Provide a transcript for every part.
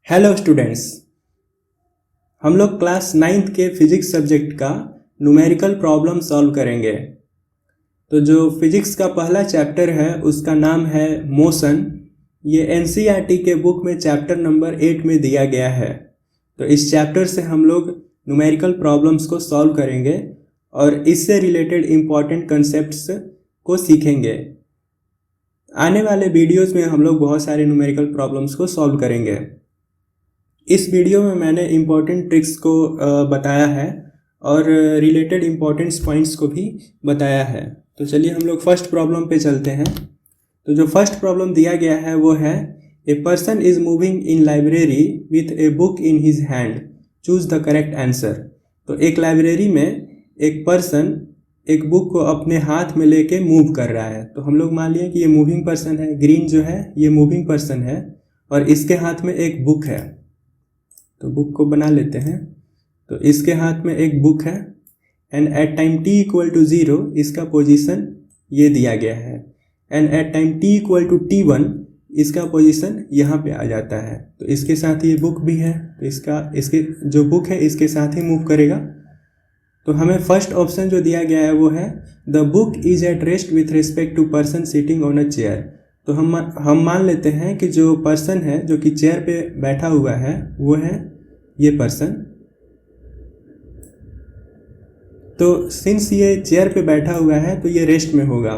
Hello students, हम लोग class 9th के फिजिक्स सब्जेक्ट का न्यूमेरिकल प्रॉब्लम सॉल्व करेंगे। तो जो फिजिक्स का पहला चैप्टर है उसका नाम है मोशन। ये एनसीईआरटी के बुक में चैप्टर नंबर 8 में दिया गया है। तो इस चैप्टर से हम लोग न्यूमेरिकल प्रॉब्लम्स को सॉल्व करेंगे और इससे रिलेटेड इम्पॉर्टेंट कंसेप्ट्स को सीखेंगे। आने वाले वीडियोस में हम लोग बहुत सारे न्यूमेरिकल प्रॉब्लम्स को सॉल्व करेंगे। इस वीडियो में मैंने इम्पॉर्टेंट ट्रिक्स को बताया है और रिलेटेड इम्पॉर्टेंट पॉइंट्स को भी बताया है। तो चलिए हम लोग फर्स्ट प्रॉब्लम पे चलते हैं। तो जो फर्स्ट प्रॉब्लम दिया गया है वो है a person is moving in library with a book in his hand, choose the correct answer. तो एक लाइब्रेरी में एक पर्सन एक बुक को अपने हाथ में लेके मूव कर रहा है। तो हम लोग मान लिए कि ये मूविंग पर्सन है, ग्रीन जो है ये मूविंग पर्सन है और इसके हाथ में एक बुक है। तो बुक को बना लेते हैं। तो इसके हाथ में एक बुक है and at time t equal to 0 इसका पोजीशन ये दिया गया है and at time t equal to t1 इसका पोजीशन यहाँ पे आ जाता है। तो इसके साथ ये बुक भी है, तो इसके जो बुक है इसके साथ ही मूव करेगा। तो हमें फर्स्ट ऑप्शन जो दिया गया है वो है the book is at rest with respect to person sitting on a chair. तो हम मान लेते हैं कि जो पर्सन है जो कि चेयर पे बैठा हुआ है वो है ये पर्सन। तो सिंस ये चेयर पे बैठा हुआ है तो ये रेस्ट में होगा।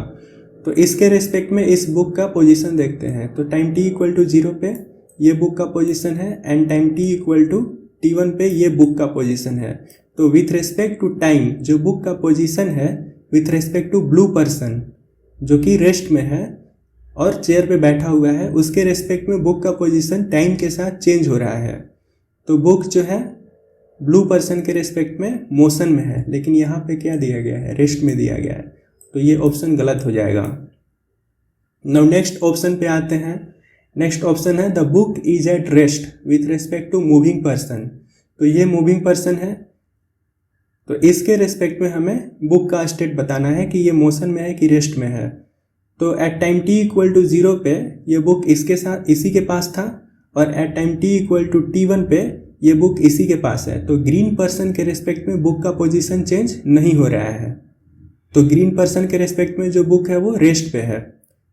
तो इसके रिस्पेक्ट में इस बुक का पोजीशन देखते हैं। तो टाइम t इक्वल टू 0 पे ये बुक का पोजीशन है and time t equal to t1 पे ये बुक का पोजीशन है। तो विथ रिस्पेक्ट टू टाइम जो बुक का पोजीशन है with respect to blue person जो कि रेस्ट में है और चेयर पे बैठा हुआ है, उसके रेस्पेक्ट में बुक का पोजीशन टाइम के साथ चेंज हो रहा है। तो बुक जो है ब्लू पर्सन के रेस्पेक्ट में मोशन में है, लेकिन यहाँ पे क्या दिया गया है, रेस्ट में दिया गया है। तो ये ऑप्शन गलत हो जाएगा। नाउ नेक्स्ट ऑप्शन पे आते हैं। नेक्स्ट ऑप्शन है the book is at rest with respect to moving person. तो ये मूविंग पर्सन है, तो इसके रेस्पेक्ट में हमें बुक का स्टेट बताना है कि ये मोशन में है कि रेस्ट में है। तो at time t equal to 0 पे ये बुक इसके साथ इसी के पास था और at time t equal to t1 पे ये बुक इसी के पास है। तो ग्रीन पर्सन के रेस्पेक्ट में बुक का पोजीशन चेंज नहीं हो रहा है। तो ग्रीन पर्सन के रेस्पेक्ट में जो बुक है वो रेस्ट पे है,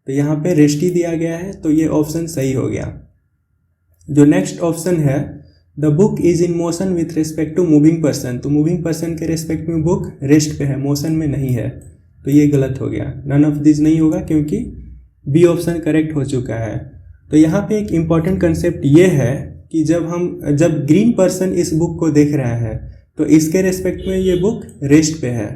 तो यहाँ पे रेस्ट ही दिया गया है। तो ये ऑप्शन सही हो गया। जो नेक्स्ट ऑप्शन है the book is in motion with respect to moving person. तो मूविंग पर्सन के रेस्पेक्ट में बुक रेस्ट पे है, मोशन में नहीं है। तो ये गलत हो गया, नन ऑफ दिस नहीं होगा क्योंकि बी ऑप्शन करेक्ट हो चुका है। तो यहाँ पे एक इम्पॉर्टेंट कंसेप्ट ये है कि जब ग्रीन पर्सन इस बुक को देख रहा है तो इसके रेस्पेक्ट में ये बुक रेस्ट पे है,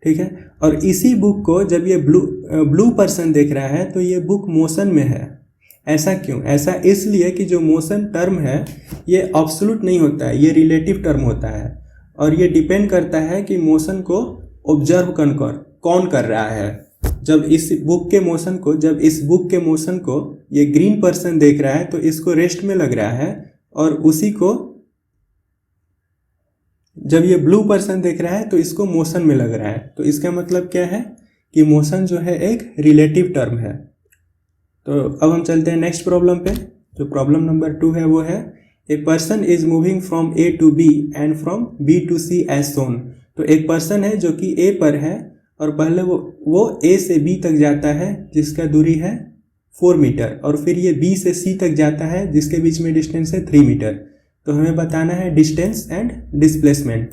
ठीक है। और इसी बुक को जब ये ब्लू पर्सन देख रहा है तो ये बुक मोशन में है। ऐसा क्यों? ऐसा इसलिए कि जो मोशन टर्म है ये एब्सोल्यूट नहीं होता है, ये रिलेटिव टर्म होता है और ये डिपेंड करता है कि मोशन को ऑब्जर्व कौन कर रहा है। जब इस बुक के मोशन को ये ग्रीन पर्सन देख रहा है तो इसको रेस्ट में लग रहा है और उसी को जब ये ब्लू पर्सन देख रहा है तो इसको मोशन में लग रहा है। तो इसका मतलब क्या है कि मोशन जो है एक रिलेटिव टर्म है। तो अब हम चलते हैं नेक्स्ट प्रॉब्लम पे। जो प्रॉब्लम नंबर 2 है वो है a person is moving from A to B and from B to C as shown. तो एक पर्सन है जो कि A पर है और पहले वो A से B तक जाता है जिसका दूरी है 4 मीटर और फिर ये B से C तक जाता है जिसके बीच में डिस्टेंस है 3 मीटर। तो हमें बताना है डिस्टेंस एंड डिस्प्लेसमेंट।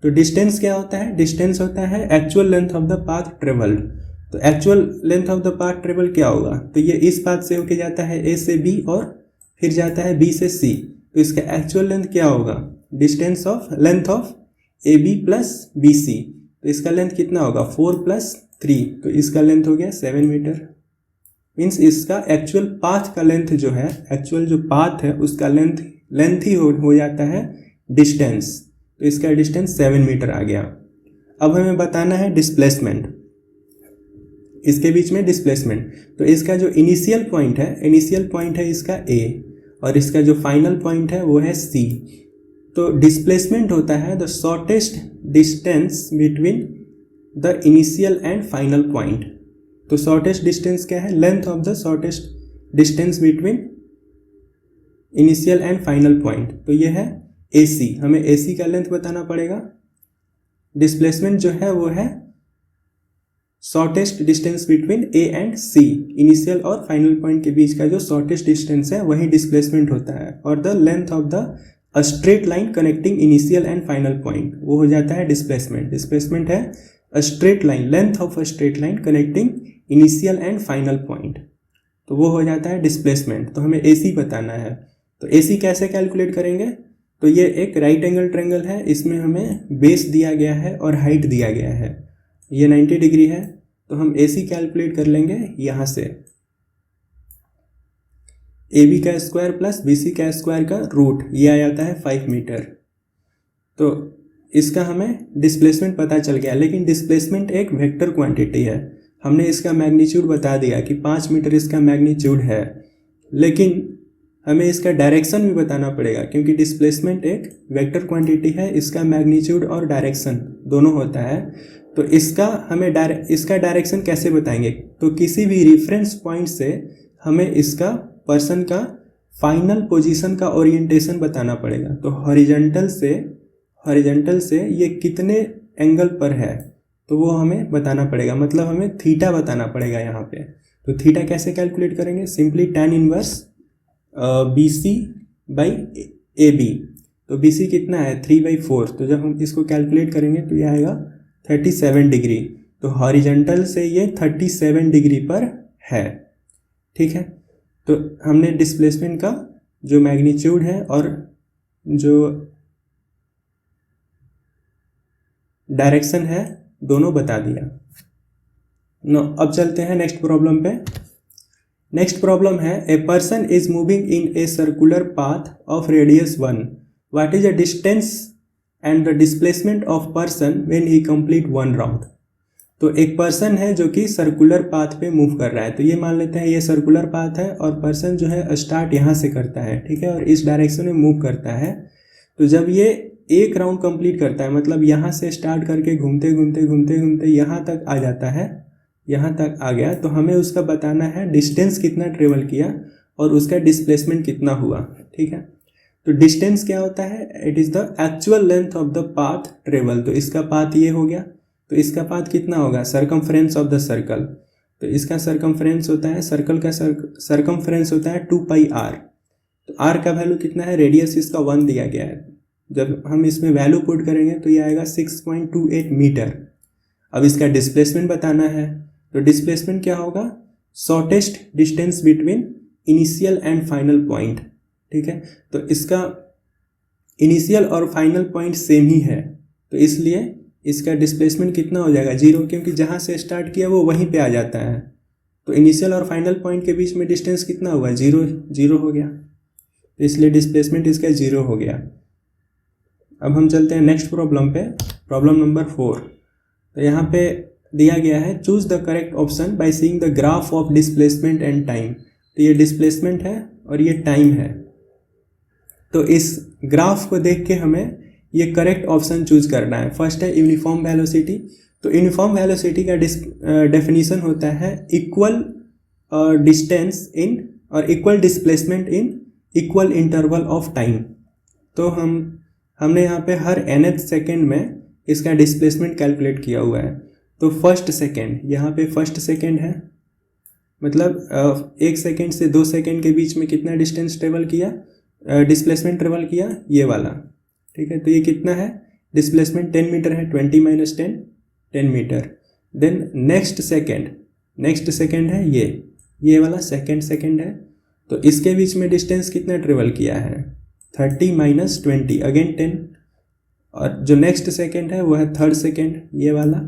तो डिस्टेंस क्या होता है? डिस्टेंस होता है actual length of the path travelled. तो actual length of the path travel क्या होगा? तो ये इस पाथ से होके जाता है A से B और फिर जाता है B से C। तो इसका एक्चुअल लेंथ क्या होगा? Distance of length of AB plus BC। तो इसका लेंथ कितना होगा? 4 प्लस 3। तो इसका लेंथ हो गया 7 मीटर। मीन्स इसका एक्चुअल पाथ का लेंथ जो है, एक्चुअल जो पाथ है उसका लेंथ ही हो जाता है डिस्टेंस। तो इसका डिस्टेंस 7 मीटर आ गया। अब हमें बताना है डिस्प्लेसमेंट, इसके बीच में डिस्प्लेसमेंट। तो इसका जो इनिशियल पॉइंट है इसका A और इसका जो फाइनल पॉइंट है वो है C। तो डिस्प्लेसमेंट होता है the shortest distance between the initial and final point. तो शॉर्टेस्ट डिस्टेंस क्या है? Length of the shortest distance between initial and final point, तो ये है AC, हमें AC का लेंथ बताना पड़ेगा। डिस्प्लेसमेंट जो है वो है shortest distance between A and C, initial और फाइनल पॉइंट के बीच का जो शॉर्टेस्ट डिस्टेंस है वही डिस्प्लेसमेंट होता है। और the length of the straight line connecting initial and final point, वो हो जाता है डिस्प्लेसमेंट। डिस्प्लेसमेंट है a straight line, length of a straight line connecting initial and final point, तो वो हो जाता है डिस्प्लेसमेंट। तो हमें AC बताना है, तो AC कैसे कैलकुलेट करेंगे? तो ये एक राइट एंगल ट्रायंगल है, इसमें हमें बेस दिया गया है और हाइट दिया गया है, ये 90 डिग्री है। तो हम AC कैलकुलेट कर लेंगे यहाँ से, AB का स्क्वायर प्लस BC का स्क्वायर का रूट, ये आ जाता है 5 मीटर। तो इसका हमें डिस्प्लेसमेंट पता चल गया, लेकिन डिस्प्लेसमेंट एक वेक्टर क्वांटिटी है, हमने इसका मैग्नीट्यूड बता दिया कि 5 मीटर इसका मैग्नीट्यूड है, लेकिन हमें इसका डायरेक्शन भी बताना पड़ेगा, क्योंकि डिस्प्लेसमेंट एक वेक्टर क्वांटिटी है, इसका मैग्नीट्यूड और डायरेक्शन दोनों होता है। तो इसका हमें इसका डायरेक्शन कैसे बताएंगे? तो किसी भी रेफरेंस पॉइंट से हमें इसका पर्सन का फाइनल पोजीशन का ओरिएंटेशन बताना पड़ेगा। तो हॉरिजॉन्टल से ये कितने एंगल पर है, तो वो हमें बताना पड़ेगा, मतलब हमें थीटा बताना पड़ेगा यहाँ पे। तो थीटा कैसे कैलकुलेट करेंगे? Simply tan inverse BC by AB, तो BC कितना है 3/4, तो जब हम इसको कैलकुलेट करेंगे तो ये आएगा 37 डिग्री। तो हॉरिजॉन्टल से ये 37 डिग्री पर है, ठीक है। तो हमने डिस्प्लेसमेंट का जो मैग्नीट्यूड है और जो डायरेक्शन है दोनों बता दिया। नो, अब चलते हैं नेक्स्ट प्रॉब्लम पे। नेक्स्ट प्रॉब्लम है a person is moving in a circular path of radius 1, what is the distance and the displacement of person when he complete 1 round. तो एक पर्सन है जो कि सर्कुलर पाथ पे मूव कर रहा है, तो ये मान लेते हैं ये सर्कुलर पाथ है और पर्सन जो है स्टार्ट यहाँ से करता है, ठीक है, और इस डायरेक्शन में मूव करता है। तो जब ये एक राउंड कंप्लीट करता है, मतलब यहाँ से स्टार्ट करके घूमते घूमते घूमते घूमते यहाँ तक आ जाता है, यहाँ तक आ गया, तो हमें उसका बताना है डिस्टेंस कितना ट्रेवल किया और उसका डिस्प्लेसमेंट कितना हुआ, ठीक है। तो डिस्टेंस क्या होता है? It is the actual length of the path travel. तो इसका पाथ ये हो गया, तो इसका पाथ कितना होगा? Circumference of the circle. तो इसका सरकमफ्रेंस होता है, सर्कल का सरकमफ्रेंस होता है 2πr। तो r का वैल्यू कितना है? रेडियस इसका 1 दिया गया है, जब हम इसमें वैल्यू पुट करेंगे तो ये आएगा 6.28 मीटर। अब इसका डिस्प्लेसमेंट बताना है, तो डिस्प्लेसमेंट क्या होगा? Shortest distance between initial and final point, ठीक है। तो इसका इनिशियल और फाइनल पॉइंट सेम ही है, तो इसलिए इसका डिस्प्लेसमेंट कितना हो जाएगा? 0, क्योंकि जहाँ से स्टार्ट किया वो वहीं पे आ जाता है। तो इनिशियल और फाइनल पॉइंट के बीच में डिस्टेंस कितना हुआ? 0 हो गया, तो इसलिए डिस्प्लेसमेंट इसका 0 हो गया। अब हम चलते हैं नेक्स्ट प्रॉब्लम पे, प्रॉब्लम नंबर 4। तो यहाँ पे दिया गया है choose the correct option by seeing the graph of displacement and time. तो ये डिस्प्लेसमेंट है और ये टाइम है, तो इस ग्राफ को देख के हमें ये करेक्ट ऑप्शन चूज करना है। फर्स्ट है यूनिफॉर्म वेलोसिटी। तो यूनिफॉर्म वेलोसिटी का डेफिनेशन होता है इक्वल डिस्टेंस इन और equal displacement in equal interval of time. तो हमने यहाँ पे हर nth सेकेंड में इसका डिस्प्लेसमेंट कैलकुलेट किया हुआ है। तो फर्स्ट सेकेंड, यहाँ पे फर्स्ट सेकेंड है, मतलब 1 सेकेंड से 2 सेकेंड के बीच में कितना डिस्टेंस ट्रेवल किया, डिस्प्लेसमेंट ट्रेवल किया, ये वाला, ठीक है। तो ये कितना है? डिस्प्लेसमेंट 10 मीटर है, 20 - 10 10 मीटर। देन नेक्स्ट सेकेंड है ये वाला सेकेंड है, तो इसके बीच में डिस्टेंस कितना ट्रेवल किया है? 30 - 20 अगेन 10। और जो नेक्स्ट सेकेंड है वो है थर्ड सेकेंड, ये वाला,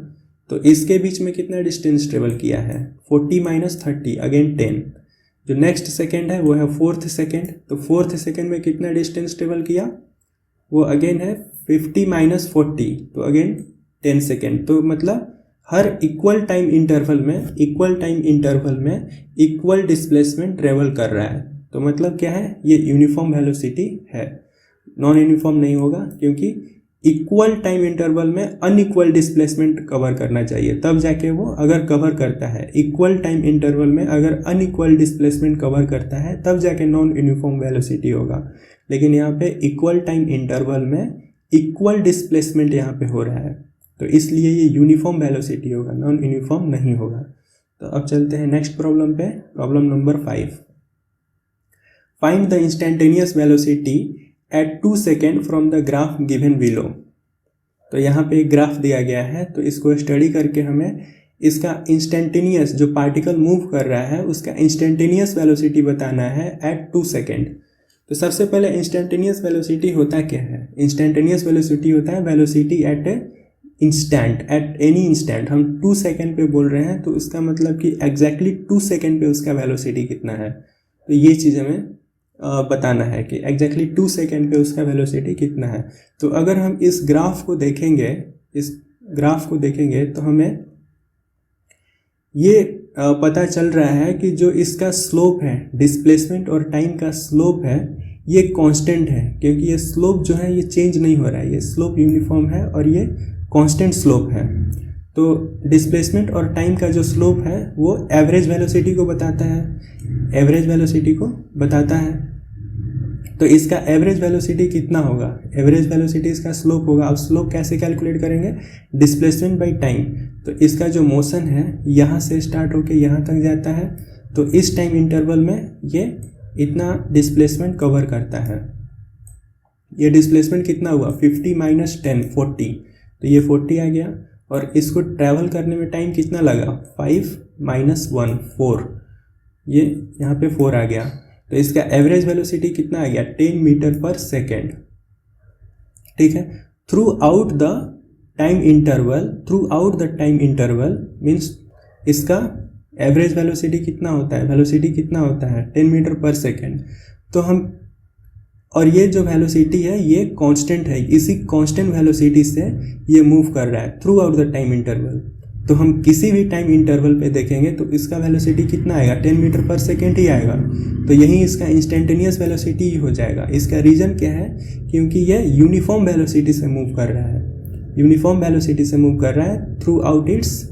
तो इसके बीच में कितना डिस्टेंस ट्रेवल किया है? 40 - 30 अगेन 10। जो नेक्स्ट सेकेंड है वो है फोर्थ सेकेंड, तो फोर्थ सेकेंड में कितना डिस्टेंस ट्रेवल किया? वो अगेन है 50 - 40, तो अगेन 10 सेकेंड। तो मतलब हर इक्वल टाइम इंटरवल में इक्वल डिस्प्लेसमेंट ट्रेवल कर रहा है। तो मतलब क्या है? ये यूनिफॉर्म वेलोसिटी है, नॉन यूनिफॉर्म नहीं होगा, क्योंकि इक्वल टाइम इंटरवल में अनइक्वल डिस्प्लेसमेंट कवर करना चाहिए, तब जाके वो अगर कवर करता है। इक्वल टाइम इंटरवल में अगर अनइक्वल डिस्प्लेसमेंट कवर करता है तब जाके नॉन यूनिफॉर्म वेलोसिटी होगा। लेकिन यहाँ पे इक्वल टाइम इंटरवल में इक्वल डिस्प्लेसमेंट यहाँ पे हो रहा है, तो इसलिए ये यूनिफॉर्म वेलोसिटी होगा, नॉन यूनिफॉर्म नहीं होगा। तो अब चलते हैं नेक्स्ट प्रॉब्लम पे, problem number 5। Find the instantaneous velocity at 2 second from the graph given below. तो यहाँ पे एक ग्राफ दिया गया है, तो इसको स्टडी करके हमें इसका इंस्टेंटेनियस जो पार्टिकल मूव कर रहा है उसका इंस्टेंटेनियस वेलोसिटी बताना है एट 2 सेकेंड। तो सबसे पहले इंस्टेंटेनियस वेलोसिटी होता क्या है? इंस्टेंटेनियस वेलोसिटी होता है velocity at A instant, at any instant. हम 2 सेकेंड पे बोल रहे हैं तो उसका मतलब कि एग्जैक्टली 2 सेकेंड पे उसका वेलोसिटी कितना है, तो ये चीज़ हमें बताना है कि एग्जैक्टली 2 सेकेंड पे उसका वेलोसिटी कितना है। तो अगर हम इस ग्राफ को देखेंगे तो हमें ये पता चल रहा है कि जो इसका स्लोप है, डिस्प्लेसमेंट और टाइम का स्लोप है, ये कांस्टेंट है, क्योंकि ये स्लोप जो है ये चेंज नहीं हो रहा है, ये स्लोप यूनिफॉर्म है और ये कांस्टेंट स्लोप है। तो डिस्प्लेसमेंट और टाइम का जो स्लोप है वो एवरेज वेलोसिटी को बताता है, तो इसका एवरेज वेलोसिटी कितना होगा? एवरेज वेलोसिटी इसका स्लोप होगा। अब स्लोप कैसे कैलकुलेट करेंगे? Displacement by time. तो इसका जो मोशन है यहाँ से स्टार्ट होके यहाँ तक जाता है, तो इस टाइम इंटरवल में ये इतना डिस्प्लेसमेंट कवर करता है। ये डिस्प्लेसमेंट कितना हुआ? 50 माइनस 10 40, तो ये 40 आ गया। और इसको ट्रैवल करने में टाइम कितना लगा? 5 माइनस 1 4, ये यहाँ पे 4 आ गया। तो इसका एवरेज वेलोसिटी कितना आ गया? 10 मीटर पर सेकेंड। ठीक है। Through out the time interval means इसका एवरेज वेलोसिटी कितना होता है? 10 मीटर पर सेकेंड। तो हम, और ये जो वेलोसिटी है ये कांस्टेंट है, इसी कांस्टेंट वेलोसिटी से ये मूव कर रहा है through out the time interval. तो हम किसी भी टाइम इंटरवल पे देखेंगे तो इसका वेलोसिटी कितना आएगा? 10 मीटर पर सेकेंड ही आएगा। तो यही इसका इंस्टेंटेनियस वेलोसिटी ही हो जाएगा। इसका रीज़न क्या है? क्योंकि ये यूनिफॉर्म वेलोसिटी से मूव कर रहा है, थ्रू आउट इट्स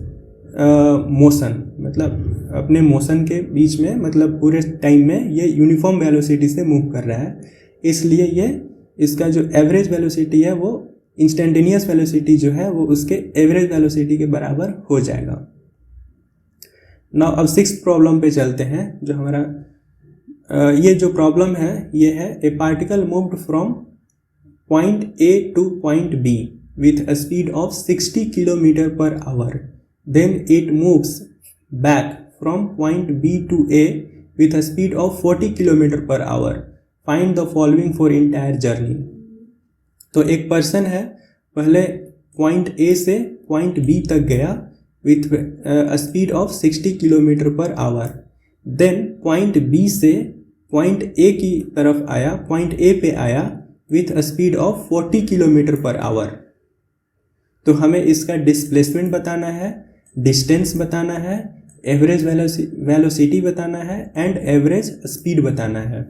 मोशन, मतलब अपने मोशन के बीच में, मतलब पूरे टाइम में ये यूनिफॉर्म वेलोसिटी से मूव कर रहा है। इसलिए ये इसका जो एवरेज वेलोसिटी है वो इंस्टेंटेनियस वेलोसिटी जो है वो उसके एवरेज वेलोसिटी के बराबर हो जाएगा। नाउ अब 6th प्रॉब्लम पे चलते हैं। जो हमारा ये जो प्रॉब्लम है ये है a particle moved from point A to point B with a speed of 60 kilometre per hour, then it moves back from point B to A with a speed of 40 kilometre per hour. Find the following for entire journey. तो एक person है, पहले point A से point B तक गया with a speed of 60 kilometre per hour, then point B से point A की तरफ आया, पॉइंट ए पे आया with a speed of 40 kilometre per hour. तो हमें इसका डिस्प्लेसमेंट बताना है, डिस्टेंस बताना है, एवरेज वेलोसिटी बताना है एंड एवरेज स्पीड बताना है।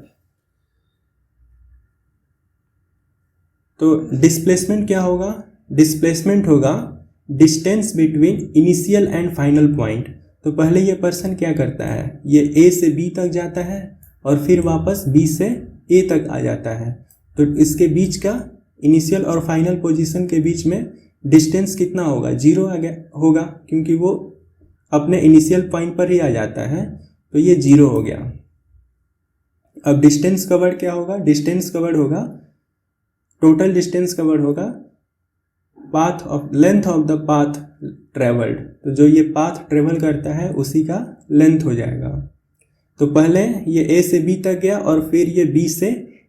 तो डिस्प्लेसमेंट क्या होगा? डिस्प्लेसमेंट होगा distance between initial and final point. तो पहले ये पर्सन क्या करता है? ये ए से बी तक जाता है और फिर वापस बी से ए तक आ जाता है। तो इसके बीच का इनिशियल और फाइनल पोजीशन के बीच में डिस्टेंस कितना होगा? 0 आ गया होगा, क्योंकि वो अपने इनिशियल पॉइंट पर ही आ जाता है, तो ये 0 हो गया। अब डिस्टेंस कवर्ड क्या होगा? डिस्टेंस कवर्ड होगा, टोटल डिस्टेंस कवर्ड होगा path of length of the path travelled. तो जो ये पाथ ट्रेवल करता है उसी का लेंथ हो जाएगा। तो पहले ये ए से बी तक गया और फिर ये बी से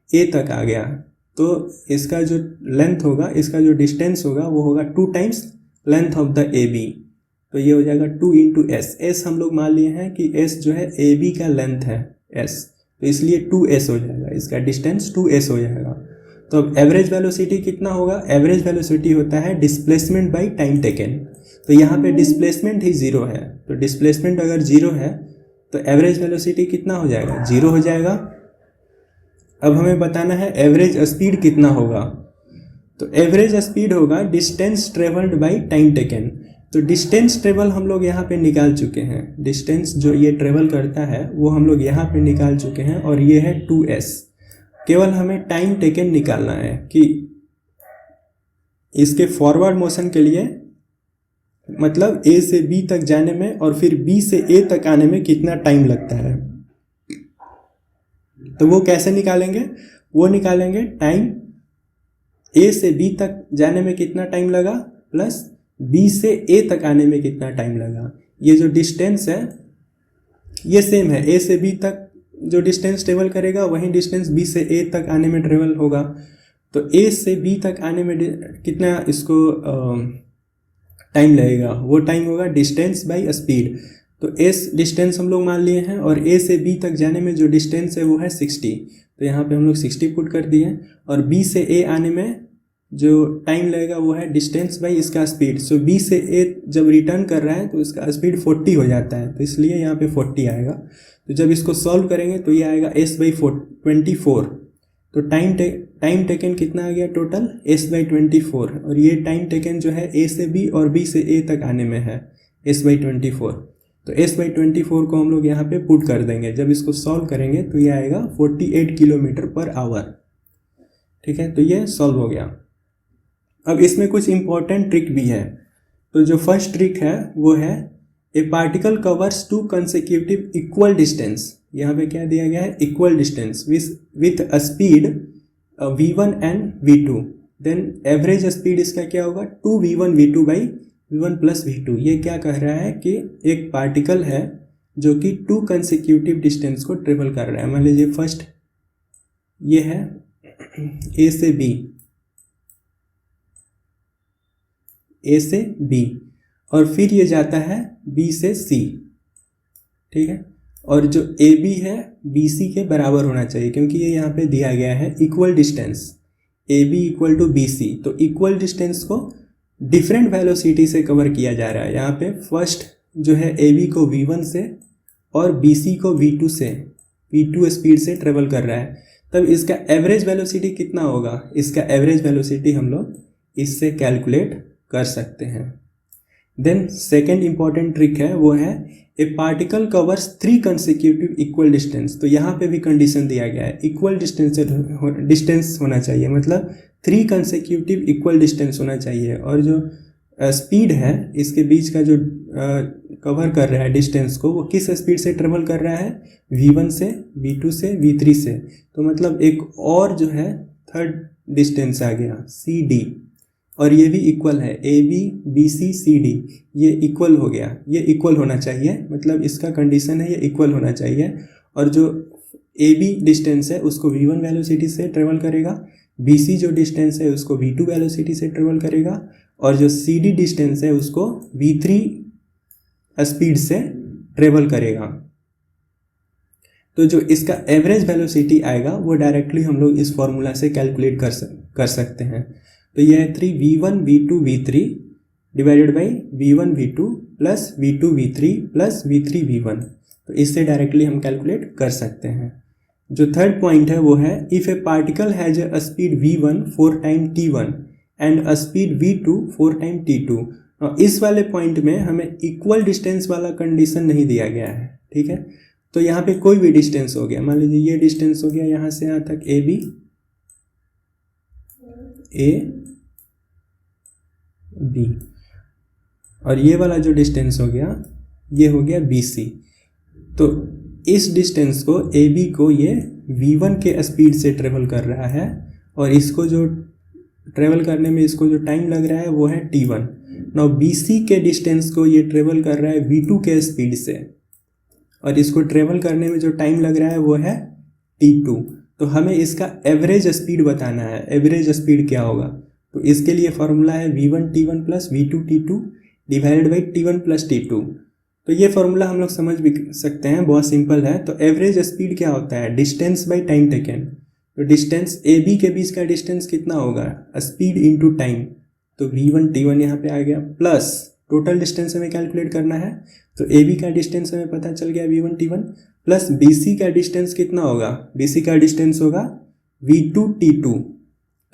ए तक आ गया, तो इसका जो लेंथ होगा, इसका जो डिस्टेंस होगा वो होगा 2 times length of the A B. तो ये हो जाएगा 2 इंटू एस। एस हम लोग मान लिए हैं कि एस जो है ए बी का लेंथ है एस, तो इसलिए 2s हो जाएगा, इसका डिस्टेंस 2s हो जाएगा। तो अब एवरेज वेलोसिटी कितना होगा? एवरेज वेलोसिटी होता है डिस्प्लेसमेंट बाई टाइम टेकन। तो यहाँ पे डिस्प्लेसमेंट ही 0 है, तो डिस्प्लेसमेंट अगर 0 है तो एवरेज वेलोसिटी कितना हो जाएगा? 0 हो जाएगा। अब हमें बताना है एवरेज स्पीड कितना होगा। तो एवरेज स्पीड होगा distance travelled by time taken. तो डिस्टेंस ट्रेवल हम लोग यहाँ पे निकाल चुके हैं, डिस्टेंस जो ये ट्रेवल करता है वो हम लोग यहाँ पे निकाल चुके हैं, और ये है 2s। केवल हमें टाइम टेकन निकालना है कि इसके फॉरवर्ड मोशन के लिए, मतलब a से b तक जाने में और फिर b से a तक आने में कितना टाइम लगता है। तो वो कैसे निकालेंगे, वो निकालेंगे टाइम a से b तक जाने में कितना टाइम लगा प्लस b से a तक आने में कितना टाइम लगा। ये जो डिस्टेंस है ये सेम है, a से b तक जो डिस्टेंस ट्रेवल करेगा वही डिस्टेंस b से a तक आने में ट्रेवल होगा। तो a से b तक आने में कितना इसको टाइम लगेगा, वो टाइम होगा डिस्टेंस बाई स्पीड। तो s डिस्टेंस हम लोग मान लिए हैं, और a से b तक जाने में जो डिस्टेंस है वो है 60। तो यहाँ पे हम लोग 60 पुट कर दिए, और b से a आने में जो टाइम लगेगा वो है डिस्टेंस बाई इसका स्पीड। सो b से a जब रिटर्न कर रहा है तो इसका स्पीड 40 हो जाता है, तो इसलिए यहाँ पे 40 आएगा। तो जब इसको सॉल्व करेंगे तो ये आएगा s बाई 24। तो टाइम टेकन कितना आ गया टोटल, s बाई 24, और ये टाइम टेकन जो है a से b और b से a तक आने में है s बाई 24। तो s बाई 24 को हम लोग यहाँ पे पुट कर देंगे, जब इसको सॉल्व करेंगे तो ये आएगा 48 किलोमीटर पर आवर। ठीक है, तो ये सॉल्व हो गया। अब इसमें कुछ इंपॉर्टेंट ट्रिक भी है। तो जो फर्स्ट ट्रिक है वो है a particle covers 2 consecutive equal distance. यहाँ पे क्या दिया गया है, equal distance with a speed v1 and v2, then average speed इसका क्या होगा 2v1 v2 by v1 plus v2। ये क्या कह रहा है कि एक पार्टिकल है जो कि 2 कंसेक्यूटिव डिस्टेंस को ट्रेवल कर रहा है। मान लीजिए फर्स्ट ये है a से b, और फिर ये जाता है b से c। ठीक है, और जो AB है BC के बराबर होना चाहिए, क्योंकि ये यहाँ पे दिया गया है equal distance AB equal to BC। तो इक्वल डिस्टेंस को डिफरेंट वेलोसिटी से कवर किया जा रहा है। यहाँ पे फर्स्ट जो है AB को v1 से और BC को v2 से, v2 स्पीड से ट्रेवल कर रहा है, तब इसका एवरेज वेलोसिटी कितना होगा, इसका एवरेज वेलोसिटी हम लोग इससे कैलकुलेट कर सकते हैं। देन सेकेंड इंपॉर्टेंट ट्रिक है वो है a particle covers 3 consecutive equal distance. तो यहाँ पे भी कंडीशन दिया गया है इक्वल डिस्टेंस होना चाहिए, मतलब 3 कंसेक्यूटिव इक्वल डिस्टेंस होना चाहिए, और जो स्पीड है इसके बीच का जो कवर कर रहा है डिस्टेंस को, वो किस स्पीड से ट्रेवल कर रहा है, v1 से, v2 से, v3 से। तो मतलब एक और जो है थर्ड डिस्टेंस आ गया CD, और ये भी इक्वल है AB BC CD, ये इक्वल हो गया, ये इक्वल होना चाहिए, मतलब इसका कंडीशन है ये इक्वल होना चाहिए। और जो AB डिस्टेंस है उसको v1 वेलोसिटी से ट्रेवल करेगा, BC जो डिस्टेंस है उसको v2 वेलोसिटी से ट्रेवल करेगा, और जो CD डिस्टेंस है उसको v3 स्पीड से ट्रेवल करेगा। तो जो इसका एवरेज वेलोसिटी आएगा वो डायरेक्टली हम लोग इस फॉर्मूला से कैलकुलेट कर सकते हैं। तो यह है 3v1 v2 v3 divided by v1 v2 plus v2 v3 plus v3 v1। तो इससे डायरेक्टली हम कैलकुलेट कर सकते हैं। जो थर्ड पॉइंट है वो है if A particle has a speed v1 4 time t1 and a speed v2 4 time t2। इस वाले पॉइंट में हमें इक्वल डिस्टेंस वाला कंडीशन नहीं दिया गया है। ठीक है, तो यहाँ पे कोई भी डिस्टेंस हो गया, मान लीजिए ये डिस्टेंस हो गया यहाँ से यहाँ तक AB B, और ये वाला जो डिस्टेंस हो गया ये हो गया BC। तो इस डिस्टेंस को AB को ये v1 के स्पीड से ट्रेवल कर रहा है, और इसको जो ट्रेवल करने में इसको जो टाइम लग रहा है वो है t1। नाउ BC के डिस्टेंस को ये ट्रेवल कर रहा है v2 के स्पीड से, और इसको ट्रेवल करने में जो टाइम लग रहा है वो है t2। तो हमें इसका एवरेज स्पीड बताना है, एवरेज स्पीड क्या होगा। तो इसके लिए फॉर्मूला है v1 t1 plus v2 t2 divided by t1 plus t2। तो ये फॉर्मूला हम लोग समझ भी सकते हैं, बहुत सिंपल है। तो एवरेज स्पीड क्या होता है, डिस्टेंस बाई टाइम टेकन। तो डिस्टेंस AB के बीच का डिस्टेंस कितना होगा, स्पीड इनटू टाइम। तो v1 t1 यहाँ पे आ गया, प्लस टोटल डिस्टेंस हमें कैलकुलेट करना है। तो AB का डिस्टेंस हमें पता चल गया v1 t1, प्लस BC का डिस्टेंस कितना होगा, BC का डिस्टेंस होगा v2 t2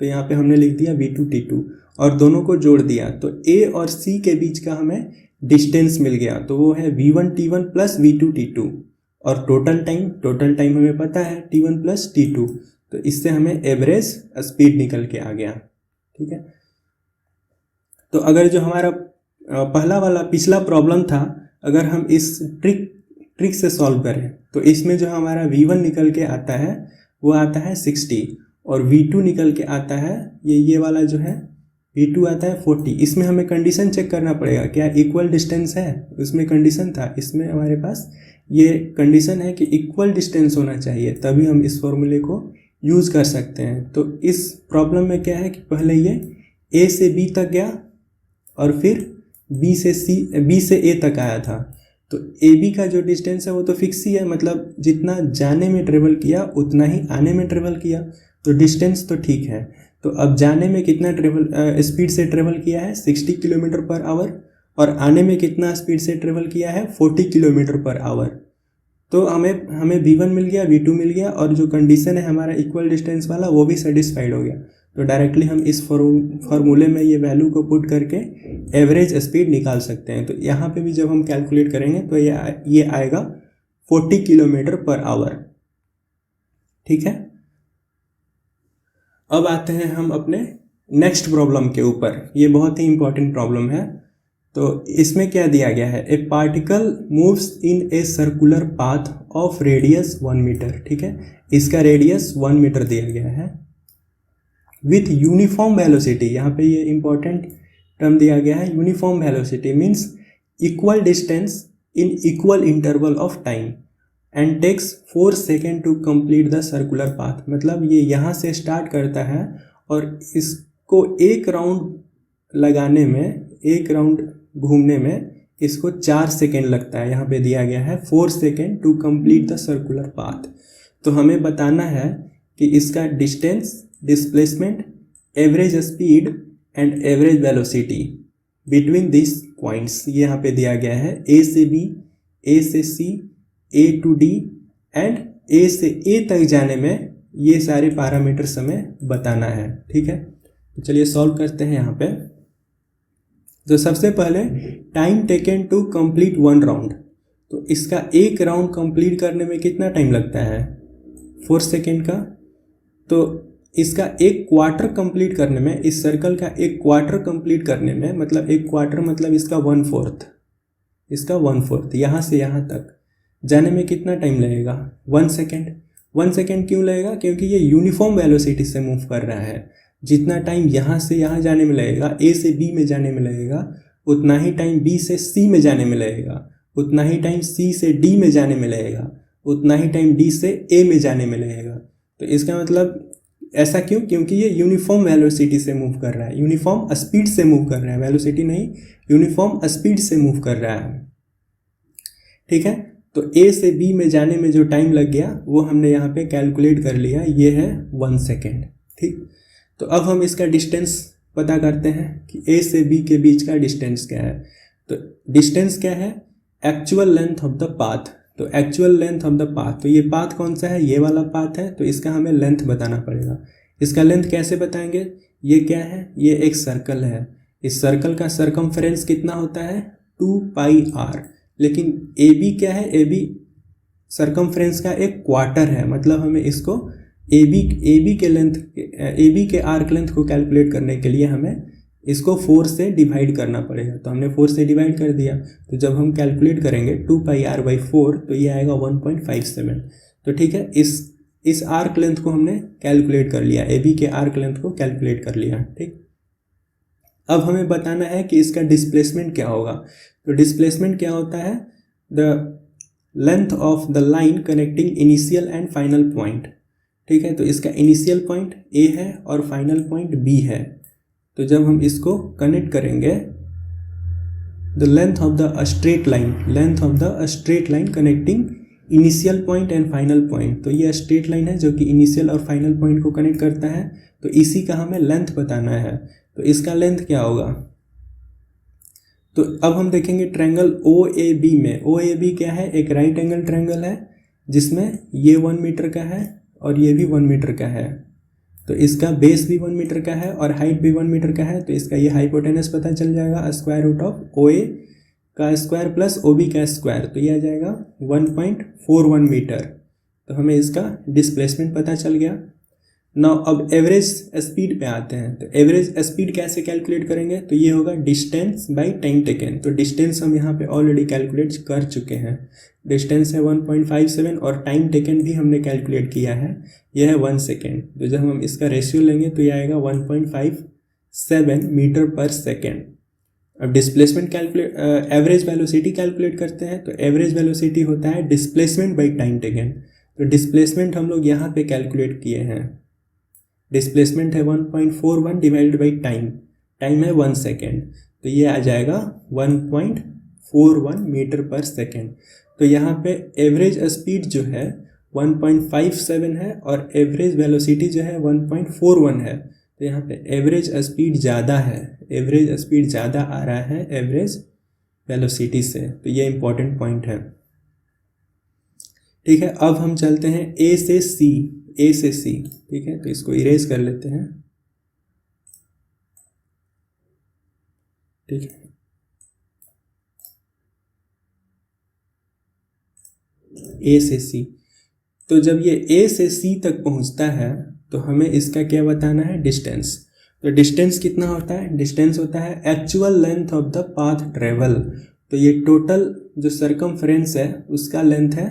तो यहाँ पे हमने लिख दिया V2T2 और दोनों को जोड़ दिया तो A और C के बीच का हमें डिस्टेंस मिल गया, तो वो है V1T1 प्लस V2T2। और टोटल टाइम हमें पता है T1 प्लस T2, तो इससे हमें एवरेज स्पीड निकल के आ गया। ठीक है, तो अगर जो हमारा पहला वाला पिछला प्रॉब्लम था, अगर हम इस ट्रिक से सॉल्व करें तो इसमें जो हमारा V1 निकल के आता है वो आता है 60 और V2 निकल के आता है ये वाला जो है V2 आता है 40। इसमें हमें कंडीशन चेक करना पड़ेगा, क्या इक्वल डिस्टेंस है, उसमें कंडीशन था, इसमें हमारे पास ये कंडीशन है कि इक्वल डिस्टेंस होना चाहिए, तभी हम इस फॉर्मूले को यूज़ कर सकते हैं। तो इस प्रॉब्लम में क्या है कि पहले ये A से B तक गया और फिर B से A तक आया था, तो AB का जो डिस्टेंस है वो तो फिक्स ही है, मतलब जितना जाने में ट्रेवल किया उतना ही आने में ट्रेवल किया, तो डिस्टेंस तो ठीक है। तो अब जाने में कितना स्पीड से ट्रेवल किया है 60 किलोमीटर पर आवर और आने में कितना स्पीड से ट्रेवल किया है 40 किलोमीटर पर आवर। तो हमें V1 मिल गया, V2 मिल गया और जो कंडीशन है हमारा इक्वल डिस्टेंस वाला वो भी सेटिस्फाइड हो गया। तो डायरेक्टली हम इस फॉर्मूले में ये वैल्यू को पुट करके एवरेज स्पीड निकाल सकते हैं। तो यहाँ पे भी जब हम कैलकुलेट करेंगे तो ये आएगा 40 किलोमीटर पर आवर। ठीक है, अब आते हैं हम अपने नेक्स्ट प्रॉब्लम के ऊपर। ये बहुत ही इंपॉर्टेंट प्रॉब्लम है। तो इसमें क्या दिया गया है, a particle moves in a circular path of radius 1 metre. ठीक है, इसका रेडियस 1 मीटर दिया गया है विथ यूनिफॉर्म वेलोसिटी। यहाँ पे ये इंपॉर्टेंट टर्म दिया गया है, uniform velocity means equal distance in equal interval of time and takes 4 second to complete the circular path. मतलब ये यहाँ से स्टार्ट करता है और इसको एक राउंड लगाने में, एक राउंड घूमने में इसको 4 सेकेंड लगता है। यहाँ पे दिया गया है 4 second to complete the circular path. तो हमें बताना है कि इसका distance, displacement, average speed and average velocity between this points, ये यहाँ पे दिया गया है A से B, A से C, A to D and A से A तक जाने में ये सारे पैरामीटर्स हमें बताना है। ठीक है, तो चलिए सॉल्व करते हैं यहाँ पे। तो सबसे पहले time taken to complete 1 round, तो इसका एक राउंड कंप्लीट करने में कितना टाइम लगता है 4 सेकेंड का। तो इसका एक क्वार्टर कंप्लीट करने में, इस सर्कल का एक क्वार्टर कंप्लीट करने में, मतलब एक क्वार्टर मतलब इसका 1/4, इसका 1/4 यहाँ से यहाँ तक जाने में कितना टाइम लगेगा 1 सेकेंड। 1 सेकेंड क्यों लगेगा, क्योंकि ये यूनिफॉर्म वेलोसिटी से मूव कर रहा है। जितना टाइम यहाँ से यहाँ जाने में लगेगा, A से B में जाने में लगेगा, उतना ही टाइम B से C में जाने में लगेगा, उतना ही टाइम C से D में जाने में लगेगा, उतना ही टाइम D से A में जाने में लगेगा। तो इसका मतलब ऐसा क्यों, क्योंकि ये यूनिफॉर्म वेलोसिटी से मूव कर रहा है, यूनिफॉर्म स्पीड से मूव कर रहा है, वेलोसिटी नहीं, यूनिफॉर्म स्पीड से मूव कर रहा है। ठीक है, तो A से B में जाने में जो टाइम लग गया वो हमने यहाँ पे कैलकुलेट कर लिया, ये है 1 सेकेंड। ठीक, तो अब हम इसका डिस्टेंस पता करते हैं कि A से B के बीच का डिस्टेंस क्या है। तो डिस्टेंस क्या है, actual length of the path. तो actual length of the path, तो ये पाथ कौन सा है, ये वाला पाथ है, तो इसका हमें लेंथ बताना पड़ेगा। इसका लेंथ कैसे बताएंगे, ये क्या है, ये एक सर्कल है, इस सर्कल का सरकमफेरेंस कितना होता है 2πr। लेकिन AB क्या है, AB सरकमफ्रेंस का एक क्वार्टर है, मतलब हमें इसको AB के आर्क लेंथ को कैलकुलेट करने के लिए हमें इसको 4 से डिवाइड करना पड़ेगा। तो हमने 4 से डिवाइड कर दिया, तो जब हम कैलकुलेट करेंगे 2πr/4 तो ये आएगा 1.57। तो ठीक है, इस आर्क लेंथ को हमने कैलकुलेट कर लिया, AB के आर्क लेंथ को कैलकुलेट कर लिया। ठीक, अब हमें बताना है कि इसका डिस्प्लेसमेंट क्या होगा। तो डिस्प्लेसमेंट क्या होता है, the length of the line connecting initial and final point. ठीक है, तो इसका इनिशियल पॉइंट A है और फाइनल पॉइंट B है। तो जब हम इसको कनेक्ट करेंगे, the length of the straight line connecting initial point and final point. तो ये स्ट्रेट लाइन है जो कि इनिशियल और फाइनल पॉइंट को कनेक्ट करता है, तो इसी का हमें लेंथ बताना है। तो इसका लेंथ क्या होगा, तो अब हम देखेंगे ट्रायंगल OAB में। OAB क्या है, एक राइट एंगल ट्रायंगल है जिसमें ये 1 मीटर का है और ये भी 1 मीटर का है। तो इसका बेस भी 1 मीटर का है और हाइट भी 1 मीटर का है, तो इसका ये हाइपोटेनस पता चल जाएगा, स्क्वायर रूट ऑफ OA का स्क्वायर प्लस OB का स्क्वायर, तो ये आ जाएगा 1.41 मीटर। तो हमें इसका डिस्प्लेसमेंट पता चल गया। नाउ अब एवरेज स्पीड पे आते हैं। तो एवरेज स्पीड कैसे कैलकुलेट करेंगे, तो ये होगा डिस्टेंस बाय टाइम टेकन। तो डिस्टेंस हम यहाँ पे ऑलरेडी कैलकुलेट कर चुके हैं, डिस्टेंस है 1.57 और टाइम टेकन भी हमने कैलकुलेट किया है, यह है 1 सेकेंड। तो जब हम इसका रेशियो लेंगे तो ये आएगा 1.57 मीटर पर सेकेंड। अब displacement calculate average velocity calculate करते हैं। तो एवरेज वेलोसिटी होता है डिस्प्लेसमेंट बाई टाइम टेकन। तो डिस्प्लेसमेंट हम लोग यहाँ पे कैलकुलेट किए हैं, डिस्प्लेसमेंट है 1.41 डिवाइडेड बाई टाइम, टाइम है 1 सेकेंड, तो ये आ जाएगा 1.41 मीटर पर सेकेंड। तो यहाँ पे एवरेज स्पीड जो है 1.57 है और एवरेज वेलोसिटी जो है 1.41 है। तो यहाँ पे एवरेज स्पीड ज़्यादा है, एवरेज स्पीड ज़्यादा आ रहा है एवरेज वेलोसिटी से, तो ये इंपॉर्टेंट पॉइंट है। ठीक है, अब हम चलते हैं ए से सी, ए से सी। ठीक है, तो इसको इरेज कर लेते हैं। ठीक है, ए से सी। तो जब ये ए से सी तक पहुंचता है तो हमें इसका क्या बताना है, डिस्टेंस। तो डिस्टेंस कितना होता है, डिस्टेंस होता है actual length of the path travel. तो ये टोटल जो सरकमफ्रेंस है उसका लेंथ है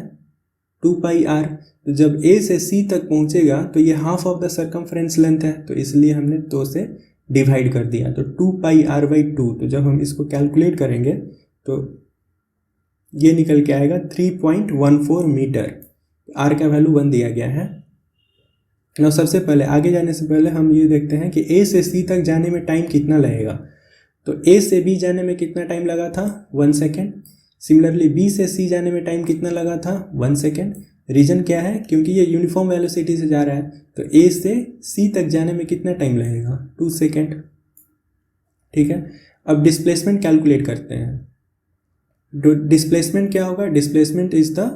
2πr। तो जब ए से सी तक पहुंचेगा तो ये half of the circumference length है, तो इसलिए हमने 2 से डिवाइड कर दिया, तो 2πr/2। तो जब हम इसको कैलकुलेट करेंगे तो ये निकल के आएगा 3.14 मीटर। आर का वैल्यू 1 दिया गया है। ना सबसे पहले आगे जाने से पहले हम ये देखते हैं कि ए से सी तक जाने में टाइम कितना लगेगा। तो ए से बी जाने में कितना टाइम लगा था, 1 सेकेंड। सिमिलरली बी से सी जाने में टाइम कितना लगा था, 1 सेकेंड। रीजन क्या है, क्योंकि ये यूनिफॉर्म वेलोसिटी से जा रहा है, तो ए से सी तक जाने में कितना टाइम लगेगा, 2 सेकेंड। ठीक है, अब डिस्प्लेसमेंट कैलकुलेट करते हैं। डिस्प्लेसमेंट क्या होगा, displacement is the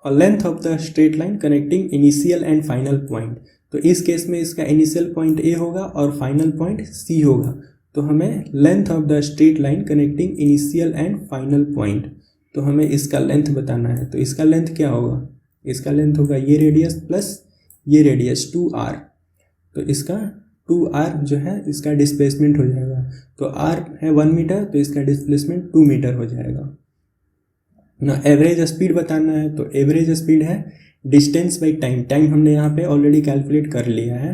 length of the straight line connecting initial and final point. तो इस केस में इसका इनिशियल पॉइंट ए होगा और फाइनल पॉइंट सी होगा। तो हमें length of the straight line connecting initial and final point, तो हमें इसका लेंथ बताना है। तो इसका लेंथ क्या होगा, इसका लेंथ होगा ये रेडियस प्लस ये रेडियस 2r। तो इसका 2r जो है इसका डिस्प्लेसमेंट हो जाएगा। तो r है 1 मीटर, तो इसका डिस्प्लेसमेंट 2 मीटर हो जाएगा ना। एवरेज स्पीड बताना है, तो एवरेज स्पीड है डिस्टेंस बाई टाइम। टाइम हमने यहाँ पे ऑलरेडी कैलकुलेट कर लिया है।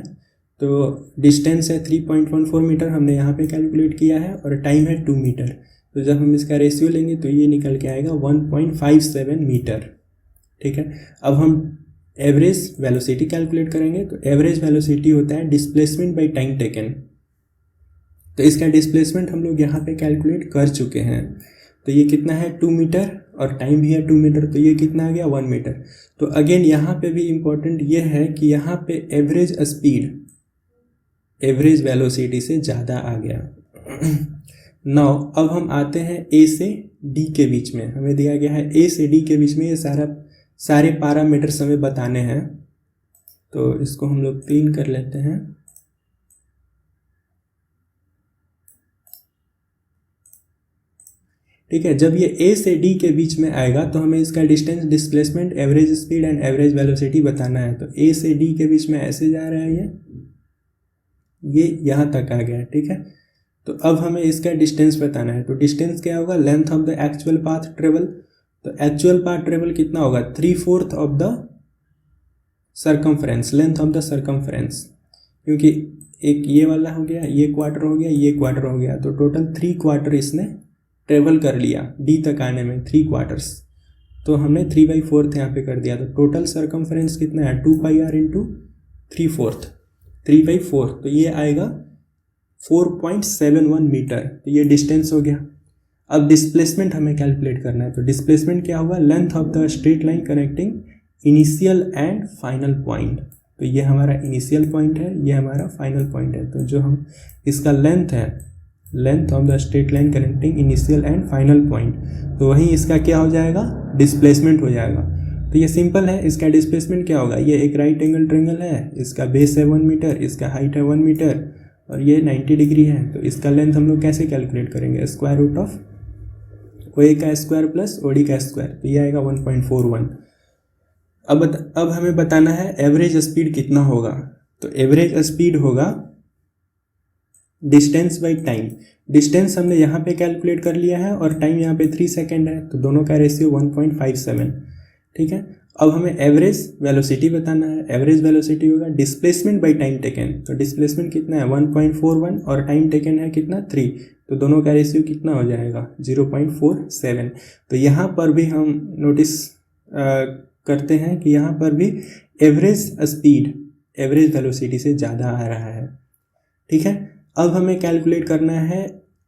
तो डिस्टेंस है 3.14 मीटर हमने यहाँ पे कैलकुलेट किया है और टाइम है 2 मीटर। तो जब हम इसका रेशियो लेंगे तो ये निकल के आएगा 1.57 मीटर। ठीक है, अब हम एवरेज वेलोसिटी कैलकुलेट करेंगे। तो एवरेज वेलोसिटी होता है डिस्प्लेसमेंट बाई टाइम टेकन। तो इसका डिस्प्लेसमेंट हम लोग यहाँ पे कैलकुलेट कर चुके हैं। तो ये कितना है, 2 मीटर और टाइम भी है 2 मीटर, तो ये कितना आ गया, 1 मीटर। तो अगेन यहाँ पे भी इम्पोर्टेंट ये है कि यहाँ पे एवरेज स्पीड एवरेज वेलोसिटी से ज़्यादा आ गया। नाउ अब हम आते हैं ए से डी के बीच में। हमें दिया गया है ए से डी के बीच में ये सारे पैरामीटर्स हमें बताने हैं। तो इसको हम लोग क्लीन कर लेते हैं। ठीक है, जब ये ए से डी के बीच में आएगा तो हमें इसका distance, displacement, average speed and average velocity बताना है। तो ए से डी के बीच में ऐसे जा रहा है, ये यहाँ तक आ गया। ठीक है, तो अब हमें इसका डिस्टेंस बताना है। तो डिस्टेंस क्या होगा, length of the actual path travel. तो एक्चुअल पाथ ट्रेवल कितना होगा, 3/4 of the circumference, length of the circumference. क्योंकि एक ये वाला हो गया, ये क्वार्टर हो गया, ये क्वार्टर हो गया, तो टोटल 3 क्वार्टर इसने ट्रेवल कर लिया डी तक आने में, 3 क्वार्टर्स। तो हमने 3/4 यहाँ पे कर दिया। तो टोटल सरकमफ्रेंस कितना है, 2πr इंटू 3/4, 3/4। तो ये आएगा 4.71 मीटर। तो ये डिस्टेंस हो गया। अब डिस्प्लेसमेंट हमें कैलकुलेट करना है। तो डिस्प्लेसमेंट क्या होगा, length of the straight line connecting initial and final point. तो ये हमारा इनिशियल पॉइंट है, ये हमारा फाइनल पॉइंट है। तो जो हम इसका लेंथ है, length of the straight line connecting initial and final point, तो वहीं इसका क्या हो जाएगा, डिस्प्लेसमेंट हो जाएगा। तो ये सिंपल है। इसका डिस्प्लेसमेंट क्या होगा, ये एक राइट एंगल ट्रायंगल है, इसका बेस है 1 मीटर, इसका हाइट है 1 मीटर और ये 90 डिग्री है। तो इसका लेंथ हम लोग कैसे कैलकुलेट करेंगे, स्क्वायर रूट ऑफ OA का स्क्वायर प्लस OD का स्क्वायर, तो ये आएगा 1.41। अब हमें बताना है एवरेज स्पीड कितना होगा। तो एवरेज स्पीड होगा डिस्टेंस बाई टाइम। डिस्टेंस हमने यहाँ पे कैलकुलेट कर लिया है और टाइम यहाँ पे 3 सेकेंड है, तो दोनों का रेशियो 1.57। ठीक है, अब हमें एवरेज वेलोसिटी बताना है। एवरेज वेलोसिटी होगा डिस्प्लेसमेंट बाई टाइम टेकन। तो डिस्प्लेसमेंट कितना है 1.41 और टाइम टेकन है कितना 3, तो दोनों का रेशियो कितना हो जाएगा 0.47। तो यहाँ पर भी हम नोटिस करते हैं कि यहाँ पर भी एवरेज स्पीड एवरेज वेलोसिटी से ज़्यादा आ रहा है। ठीक है, अब हमें कैलकुलेट करना है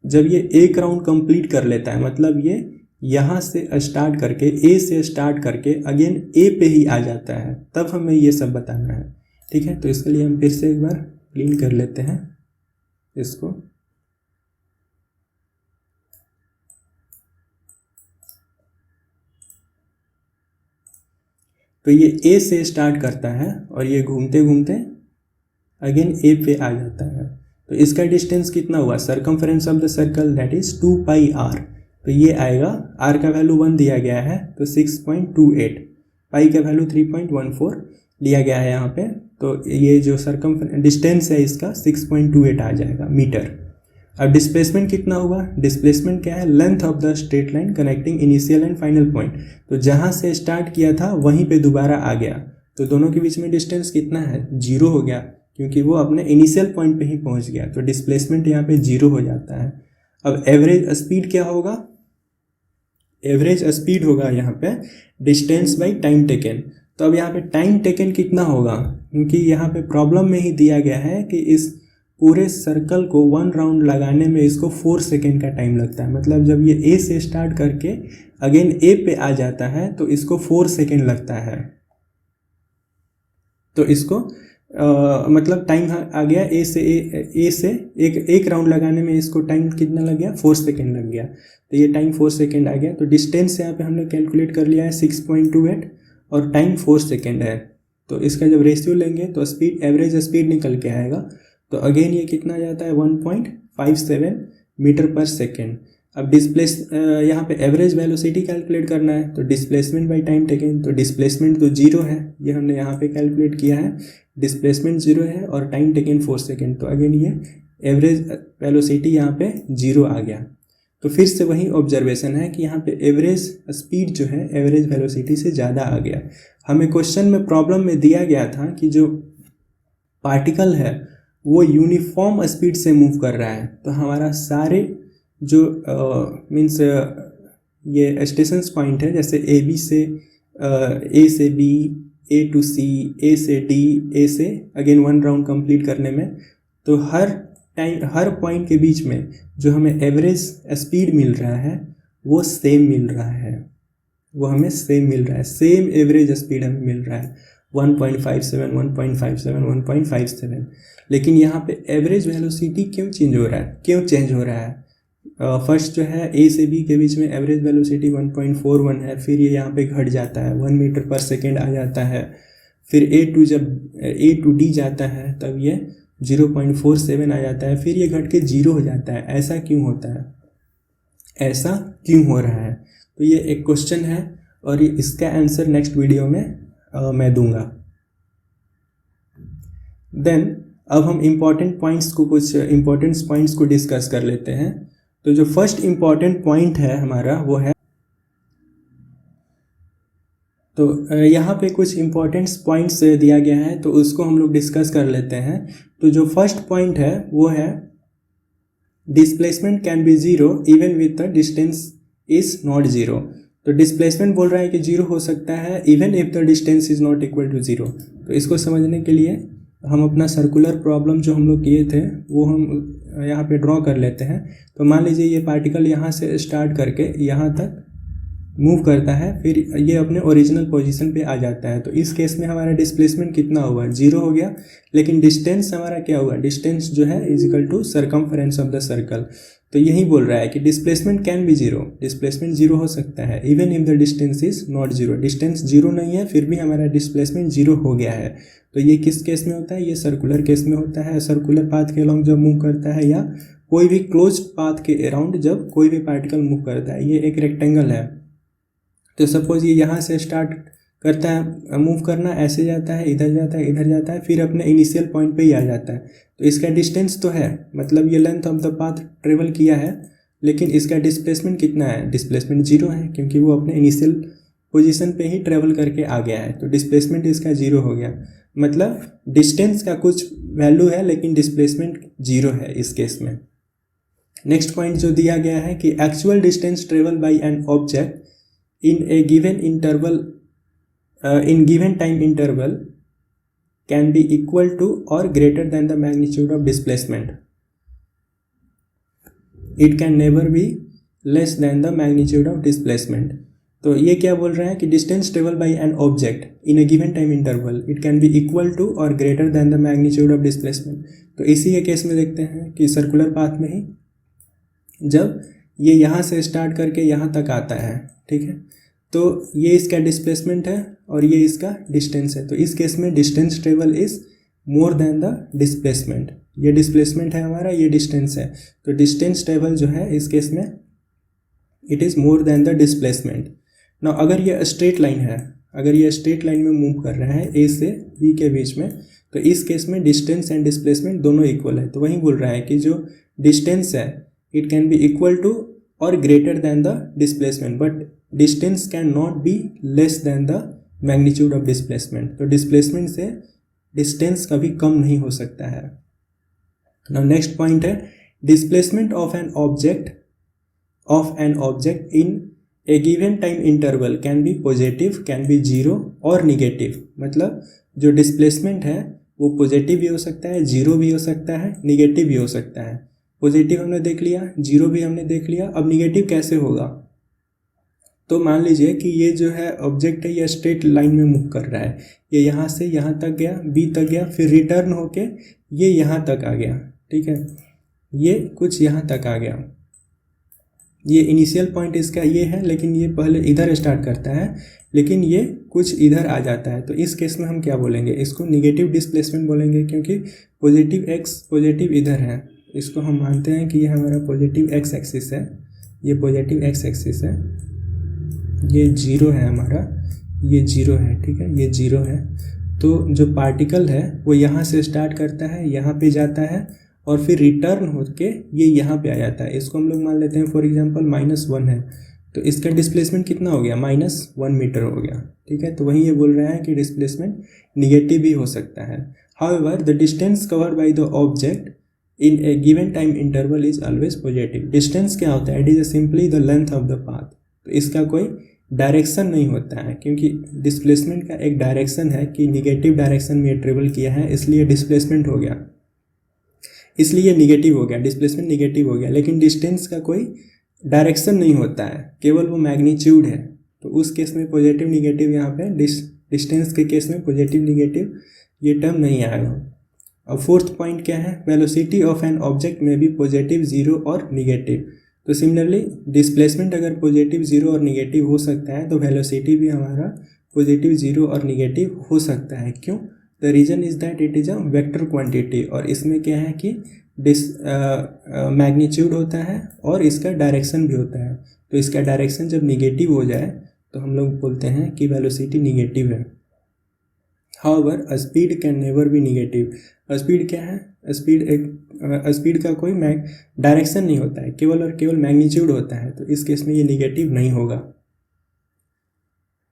जब ये एक राउंड कंप्लीट कर लेता है, मतलब ये यहाँ से स्टार्ट करके ए से स्टार्ट करके अगेन ए पे ही आ जाता है, तब हमें ये सब बताना है। ठीक है, तो इसके लिए हम फिर से एक बार क्लीन कर लेते हैं इसको। तो ये ए से स्टार्ट करता है और ये घूमते घूमते अगेन ए पे आ जाता है। तो इसका डिस्टेंस कितना हुआ, circumference of the circle that is 2πr। तो ये आएगा, r का वैल्यू 1 दिया गया है तो 6.28, पाई का वैल्यू 3.14 दिया गया है यहाँ पे। तो ये जो डिस्टेंस है इसका 6.28 आ जाएगा मीटर। अब डिस्प्लेसमेंट कितना हुआ, डिस्प्लेसमेंट क्या है, length of the straight line connecting initial and final point. तो जहाँ से स्टार्ट किया था वहीं पे दोबारा आ गया, तो दोनों के बीच में डिस्टेंस कितना है 0 हो गया, क्योंकि वो अपने इनिशियल पॉइंट पे ही पहुँच गया। तो डिस्प्लेसमेंट यहाँ पे 0 हो जाता है। अब एवरेज स्पीड क्या होगा, एवरेज स्पीड होगा यहाँ पे डिस्टेंस बाई टाइम टेकन। तो अब यहाँ पे टाइम टेकन कितना होगा, क्योंकि यहाँ पे प्रॉब्लम में ही दिया गया है कि इस पूरे सर्कल को 1 राउंड लगाने में इसको 4 सेकेंड का टाइम लगता है। मतलब जब ये ए से स्टार्ट करके अगेन ए पे आ जाता है तो इसको 4 सेकेंड लगता है। तो इसको मतलब टाइम आ गया ए से एक राउंड लगाने में इसको टाइम कितना लग गया 4 सेकेंड लग गया। तो ये टाइम 4 सेकेंड आ गया। तो डिस्टेंस यहाँ पे हमने कैलकुलेट कर लिया है 6.28 और टाइम 4 सेकेंड है। तो इसका जब रेशियो लेंगे तो स्पीड एवरेज स्पीड निकल के आएगा। तो अगेन ये कितना जाता है 1.57 मीटर पर सेकेंड। अब यहाँ पे एवरेज वेलोसिटी कैलकुलेट करना है, तो डिस्प्लेसमेंट बाई टाइम टेकन। तो डिस्प्लेसमेंट तो 0 है, ये हमने यहाँ पे कैलकुलेट किया है, डिस्प्लेसमेंट 0 है और टाइम टेकन 4 सेकेंड। तो अगेन ये एवरेज वेलोसिटी यहाँ पे 0 आ गया। तो फिर से वही ऑब्जर्वेशन है कि यहाँ पे एवरेज स्पीड जो है एवरेज वेलोसिटी से ज़्यादा आ गया। हमें क्वेश्चन में प्रॉब्लम में दिया गया था कि जो पार्टिकल है वो यूनिफॉर्म स्पीड से मूव कर रहा है। तो हमारा सारे जो मीन्स ये स्टेशंस पॉइंट है, जैसे ए से बी, ए टू सी, ए से डी, ए से अगेन 1 राउंड कंप्लीट करने में, तो हर पॉइंट के बीच में जो हमें एवरेज स्पीड मिल रहा है वो सेम मिल रहा है, वो हमें सेम मिल रहा है, सेम एवरेज स्पीड हमें मिल रहा है 1.57, 1.57, 1.57। लेकिन यहाँ पे एवरेज वेलोसिटी क्यों चेंज हो रहा है, फर्स्ट जो है ए से बी के बीच में एवरेज वेलोसिटी 1.41 है, फिर ये यहाँ पे घट जाता है 1 मीटर पर सेकेंड आ जाता है। फिर जब ए टू डी जाता है तब ये 0.47 आ जाता है, फिर ये घट के 0 हो जाता है। ऐसा क्यों होता है, ऐसा क्यों हो रहा है? तो ये एक क्वेश्चन है और इसका आंसर नेक्स्ट वीडियो में मैं दूंगा। देन अब हम कुछ इम्पोर्टेंट पॉइंट्स को डिस्कस कर लेते हैं। तो जो फर्स्ट इम्पॉर्टेंट पॉइंट है हमारा वो है, तो यहाँ पे कुछ इम्पॉर्टेंट पॉइंट्स दिया गया है तो उसको हम लोग डिस्कस कर लेते हैं। तो जो फर्स्ट पॉइंट है वो है displacement can be 0 even with the distance is not 0। तो डिस्प्लेसमेंट बोल रहा है कि 0 हो सकता है even if the distance is not equal to 0। तो इसको समझने के लिए हम अपना सर्कुलर प्रॉब्लम जो हम लोग किए थे वो हम यहाँ पे ड्रॉ कर लेते हैं। तो मान लीजिए ये पार्टिकल यहाँ से स्टार्ट करके यहाँ तक मूव करता है फिर ये अपने ओरिजिनल पोजीशन पे आ जाता है। तो इस केस में हमारा डिस्प्लेसमेंट कितना हुआ, 0 हो गया। लेकिन डिस्टेंस हमारा क्या हुआ, डिस्टेंस जो है is equal to circumference of the circle. तो यही बोल रहा है कि डिस्प्लेसमेंट कैन बी 0, डिस्प्लेसमेंट 0 हो सकता है even if the distance is not 0। Distance 0 नहीं है फिर भी हमारा डिस्प्लेसमेंट 0 हो गया है। तो ये किस केस में होता है, ये सर्कुलर केस में होता है। सर्कुलर पाथ के अलॉन्ग जब मूव करता है या कोई भी क्लोज पाथ के अराउंड जब कोई भी पार्टिकल मूव करता है। ये एक रेक्टेंगल है, तो सपोज ये यहाँ से स्टार्ट करता है मूव करना, ऐसे जाता है, इधर जाता है, इधर जाता है, फिर अपने इनिशियल पॉइंट पे ही आ जाता है। तो इसका डिस्टेंस तो है, मतलब ये length of the path travel किया है, लेकिन इसका डिस्प्लेसमेंट कितना है, डिस्प्लेसमेंट 0 है क्योंकि वो अपने इनिशियल पोजीशन पे ही ट्रेवल करके आ गया है। तो डिस्प्लेसमेंट इसका 0 हो गया। मतलब डिस्टेंस का कुछ वैल्यू है लेकिन डिस्प्लेसमेंट 0 है इस केस में। नेक्स्ट पॉइंट जो दिया गया है कि actual distance travel by an object in a given interval in given time interval can be equal to or greater than the magnitude of displacement. It can never be less than the magnitude of displacement. तो ये क्या बोल रहा है कि distance travel by an object in a given time interval it can be equal to or greater than the magnitude of displacement. तो इसी के केस में देखते हैं कि सर्कुलर पाथ में ही जब ये यहाँ से स्टार्ट करके यहाँ तक आता है, ठीक है, तो ये इसका डिस्प्लेसमेंट है और ये इसका डिस्टेंस है। तो इस केस में distance travel is more than the displacement. ये डिस्प्लेसमेंट है हमारा, ये डिस्टेंस है, तो डिस्टेंस ट्रेवल जो है इस केस में it is more than the displacement. ना अगर ये स्ट्रेट लाइन है, अगर ये स्ट्रेट लाइन में मूव कर रहा है ए से बी के बीच में, तो इस केस में डिस्टेंस एंड डिस्प्लेसमेंट दोनों इक्वल है। तो वही बोल रहा है कि जो डिस्टेंस है it can be equal to और greater than the displacement, but distance can not be less than the magnitude of displacement. तो डिस्प्लेसमेंट से डिस्टेंस कभी कम नहीं हो सकता है। नाउ नेक्स्ट पॉइंट है displacement of an object in a given time interval can be positive, can be 0 और निगेटिव। मतलब जो डिस्प्लेसमेंट है वो पॉजिटिव भी हो सकता है, 0 भी हो सकता है, निगेटिव भी हो सकता है। पॉजिटिव हमने देख लिया, 0 भी हमने देख लिया, अब निगेटिव कैसे होगा। तो मान लीजिए कि ये जो है ऑब्जेक्ट है ये स्ट्रेट लाइन में मूव कर रहा है, ये यहाँ से यहाँ तक गया, बी तक गया, फिर रिटर्न होके ये यहाँ तक आ गया, ठीक है, ये कुछ यहाँ तक आ गया। ये इनिशियल पॉइंट इसका ये है, लेकिन ये पहले इधर स्टार्ट करता है, लेकिन ये कुछ इधर आ जाता है। तो इस केस में हम क्या बोलेंगे, इसको निगेटिव डिस्प्लेसमेंट बोलेंगे क्योंकि पॉजिटिव एक्स पॉजिटिव इधर है। इसको हम मानते हैं कि ये हमारा पॉजिटिव एक्स एक्सिस है, ये पॉजिटिव एक्स एक्सिस है, ये 0 है हमारा, ये 0 है, ठीक है, ये 0 है। तो जो पार्टिकल है वो यहाँ से स्टार्ट करता है, यहाँ पे जाता है और फिर रिटर्न होके ये यहाँ पे आ जाता है। इसको हम लोग मान लेते हैं फॉर एग्जांपल -1 है, तो इसका डिस्प्लेसमेंट कितना हो गया, -1 मीटर हो गया, ठीक है। तो वहीं ये बोल रहा है कि डिस्प्लेसमेंट निगेटिव भी हो सकता है। However the distance covered by the object in a given time interval is always positive. Distance क्या होता है, it is simply the length of the path. तो इसका कोई डायरेक्शन नहीं होता है, क्योंकि डिस्प्लेसमेंट का एक डायरेक्शन है कि निगेटिव डायरेक्शन में ये ट्रेवल किया है, इसलिए डिस्प्लेसमेंट हो गया, इसलिए निगेटिव हो गया, डिस्प्लेसमेंट निगेटिव हो गया। लेकिन डिस्टेंस का कोई डायरेक्शन नहीं होता है, केवल वो मैग्नीट्यूड है। तो उस केस में पॉजिटिव निगेटिव, यहाँ पे डिस्टेंस के केस में पॉजिटिव निगेटिव ये टर्म नहीं आएगा। और फोर्थ पॉइंट क्या है, वेलोसिटी ऑफ एन ऑब्जेक्ट में भी पॉजिटिव, 0 और निगेटिव। तो सिमिलरली डिस्प्लेसमेंट अगर पॉजिटिव, 0 और निगेटिव हो सकता है, तो वेलोसिटी भी हमारा पॉजिटिव, 0 और निगेटिव हो सकता है। क्यों, the reason is that it is a vector quantity, और इसमें क्या है कि मैग्नीट्यूड होता है और इसका डायरेक्शन भी होता है। तो इसका डायरेक्शन जब निगेटिव हो जाए तो हम लोग बोलते हैं कि वेलोसिटी निगेटिव है। However speed can never be negative. Speed क्या है, स्पीड का कोई डायरेक्शन नहीं होता है, केवल और केवल मैग्नीट्यूड होता है। तो इस केस में ये निगेटिव नहीं होगा।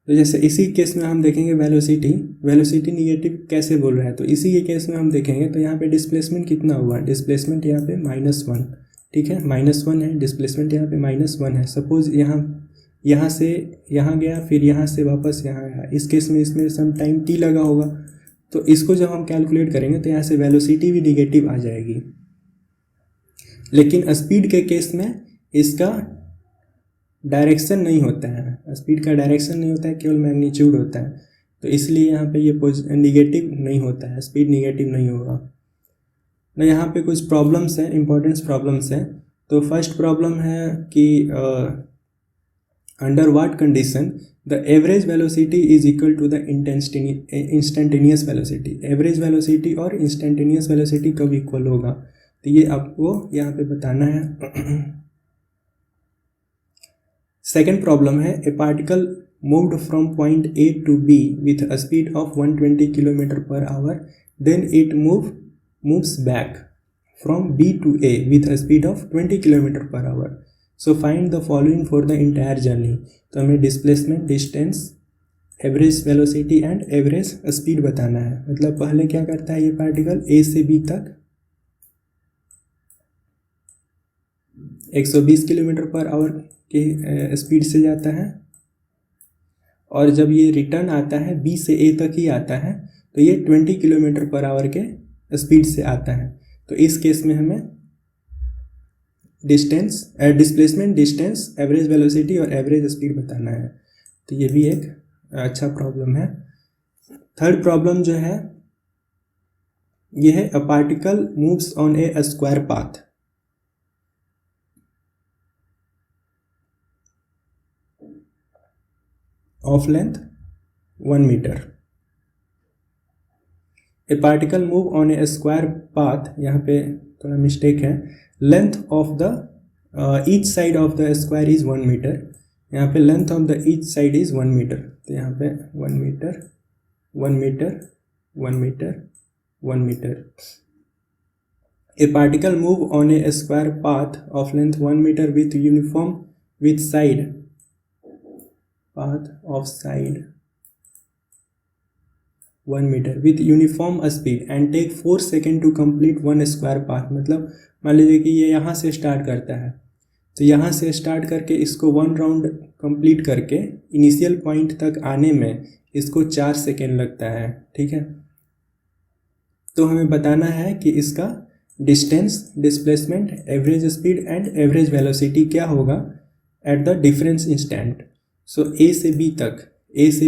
तो जैसे इसी केस में हम देखेंगे वेलोसिटी निगेटिव कैसे बोल रहा है, तो इसी के केस में हम देखेंगे तो यहाँ पे डिस्प्लेसमेंट कितना हुआ, डिस्प्लेसमेंट यहाँ पे -1, ठीक है, -1 है, डिस्प्लेसमेंट यहाँ पे -1 है। सपोज यहाँ से यहाँ गया, फिर यहाँ से वापस यहाँ आया, इस केस में इसमें सम टाइम t लगा होगा। तो इसको जब हम कैलकुलेट करेंगे तो यहाँ से वेलोसिटी भी निगेटिव आ जाएगी। लेकिन स्पीड के केस में इसका डायरेक्शन नहीं होता है, स्पीड का डायरेक्शन नहीं होता है, केवल मैग्नीट्यूड होता है। तो इसलिए यहाँ पे ये निगेटिव नहीं होता है, स्पीड निगेटिव नहीं होगा ना। यहाँ पे कुछ प्रॉब्लम्स हैं, इंपॉर्टेंस प्रॉब्लम्स हैं। तो फर्स्ट प्रॉब्लम है कि under what condition the average velocity is equal to the instantaneous velocity. Average velocity और इंस्टेंटेनियस वेलोसिटी कब इक्वल होगा, तो ये आपको यहाँ पे बताना है। सेकेंड प्रॉब्लम है a particle moved from point A to B with a speed of 120 kilometre per hour, then it moves back from B to A with a speed of 20 km per hour. So find the following for the entire journey. तो हमें displacement, distance, average velocity and average speed बताना है। मतलब पहले क्या करता है ये पार्टिकल A से B तक 120 किलोमीटर पर आवर के स्पीड से जाता है, और जब ये रिटर्न आता है B से A तक ही आता है तो ये 20 किलोमीटर पर आवर के स्पीड से आता है। तो इस केस में हमें distance, displacement, distance, average velocity और एवरेज स्पीड बताना है। तो ये भी एक अच्छा प्रॉब्लम है। थर्ड प्रॉब्लम जो है ये है a particle moves on a square path. Of length 1 metre. A particle move on a square path, यहाँ पे थोड़ा मिस्टेक है, length of the each side of the square is 1 metre. यहाँ पे length of the each side is 1 metre. तो यहाँ पे 1 metre, 1 metre, 1 metre, 1 metre. A particle move on a square path of length 1 metre with uniform with side, path of side 1 metre with uniform speed and take 4 second to complete 1 square path. मतलब मान लीजिए कि ये यहाँ से start करता है, तो यहाँ से स्टार्ट करके इसको 1 राउंड कंप्लीट करके इनिशियल पॉइंट तक आने में इसको 4 सेकेंड लगता है। ठीक है, तो हमें बताना है कि इसका distance, displacement, average speed and average velocity क्या होगा एट द डिफरेंस इंस्टेंट। सो ए से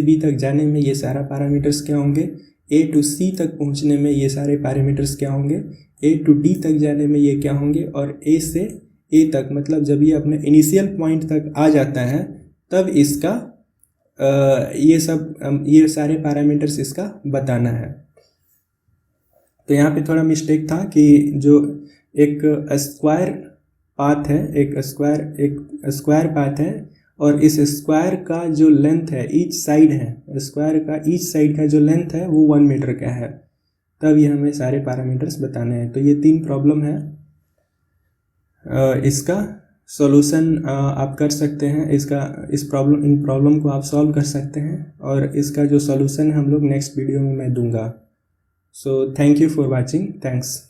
बी तक जाने में ये सारा पैरामीटर्स क्या होंगे, ए टू सी तक पहुंचने में ये सारे पैरामीटर्स क्या होंगे, ए टू डी तक जाने में ये क्या होंगे, और ए से ए तक मतलब जब ये अपने इनिशियल पॉइंट तक आ जाता है तब इसका ये सारे पैरामीटर्स इसका बताना है। तो यहाँ पे थोड़ा मिस्टेक था कि जो एक स्क्वायर पाथ है, एक स्क्वायर पाथ है, और इस स्क्वायर का जो लेंथ है, ईच साइड है, स्क्वायर का ईच साइड का जो लेंथ है वो 1 मीटर का है। तब ये हमें सारे पैरामीटर्स बताने हैं। तो ये 3 प्रॉब्लम है। इसका सॉल्यूशन आप कर सकते हैं, इन प्रॉब्लम को आप सॉल्व कर सकते हैं, और इसका जो सॉल्यूशन है हम लोग नेक्स्ट वीडियो में मैं दूंगा। So thank you for watching, thanks.